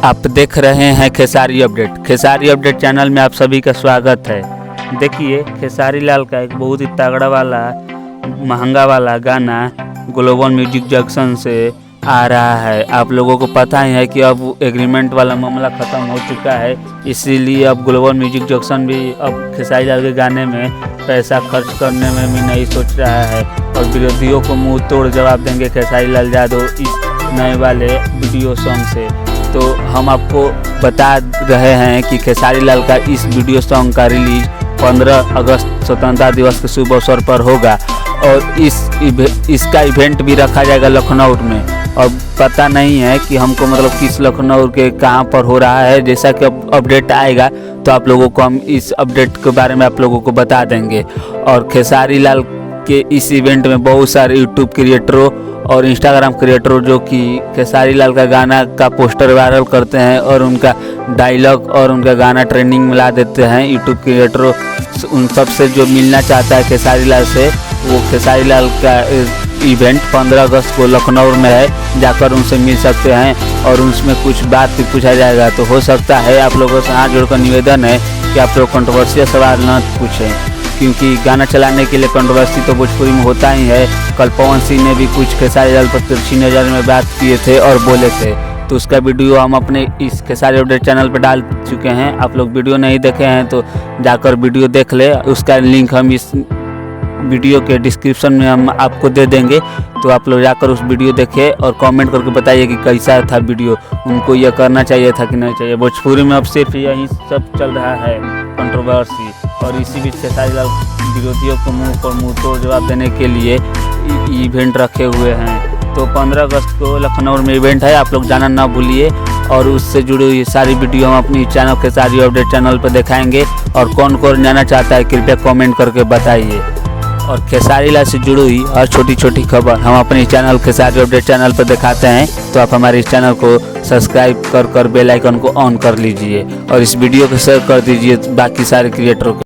आप देख रहे हैं Khesari update. Khesari update channel में आप सभी का स्वागत है। देखिए, खेसारी लाल का एक बहुत ही तगड़ा वाला महंगा वाला गाना ग्लोबल म्यूजिक जंक्शन से आ रहा है। आप लोगों को पता ही है कि अब एग्रीमेंट वाला मामला ख़त्म हो चुका है, इसीलिए अब ग्लोबल म्यूजिक जंक्शन भी अब खेसारी लाल के गाने में पैसा खर्च करने में भी नहीं सोच रहा है और विरोधियों को मुंह तोड़ जवाब देंगे खेसारी लाल यादव इस नए वाले वीडियो सॉन्ग से। तो हम आपको बता रहे हैं कि खेसारी लाल का इस वीडियो सॉन्ग का रिलीज 15 अगस्त स्वतंत्रता दिवस के शुभ अवसर पर होगा और इसका इवेंट भी रखा जाएगा लखनऊ में। और पता नहीं है कि हमको मतलब किस लखनऊ के कहाँ पर हो रहा है। जैसा कि अपडेट आएगा तो आप लोगों को हम इस अपडेट के बारे में आप लोगों को बता देंगे। और खेसारी लाल के इस इवेंट में बहुत सारे यूट्यूब क्रिएटरों और इंस्टाग्राम क्रिएटरों जो कि खेसारी लाल का गाना का पोस्टर वायरल करते हैं और उनका डायलॉग और उनका गाना ट्रेंडिंग में ला देते हैं। यूट्यूब क्रिएटरों उन सब से जो मिलना चाहता है खेसारी लाल से, वो खेसारी लाल का इवेंट 15 अगस्त को लखनऊ में है, जाकर उनसे मिल सकते हैं और उसमें कुछ बात भी पूछा जाएगा। तो हो सकता है आप लोगों से हाथ जोड़कर निवेदन है कि आप लोग कंट्रोवर्शियल सवाल न पूछें, क्योंकि गाना चलाने के लिए कंट्रोवर्सी तो भोजपुरी में होता ही है। कल पवन सिंह ने भी कुछ खेसारी लाल पर तिरछी नज़र में बात किए थे और बोले थे, तो उसका वीडियो हम अपने इस खेसारी अपडेट चैनल पर डाल चुके हैं। आप लोग वीडियो नहीं देखे हैं तो जाकर वीडियो देख ले, उसका लिंक हम इस वीडियो के डिस्क्रिप्शन में हम आपको दे देंगे। तो आप लोग जाकर उस वीडियो देखें और कमेंट करके बताइए कि कैसा था वीडियो, उनको यह करना चाहिए था कि नहीं चाहिए। भोजपुरी में अब सिर्फ यही सब चल रहा है कंट्रोवर्सी, और इसी बीच खेसारी लाल विरोधियों को मुंह पर मुंह तोड़ जवाब देने के लिए इवेंट रखे हुए हैं। तो 15 अगस्त को लखनऊ में इवेंट है, आप लोग जाना ना भूलिए। और उससे जुड़ी हुई सारी वीडियो हम अपनी चैनल खेसारी अपडेट चैनल पर दिखाएंगे। और कौन कौन जाना चाहता है कृपया कमेंट करके बताइए। और खेसारी लाल से जुड़ी हुई हर छोटी छोटी खबर हम अपने चैनल खेसारी अपडेट चैनल पर दिखाते हैं। तो आप हमारे इस चैनल को सब्सक्राइब कर बेल आइकन को ऑन कर लीजिए और इस वीडियो को शेयर कर दीजिए बाकी सारे क्रिएटरों को।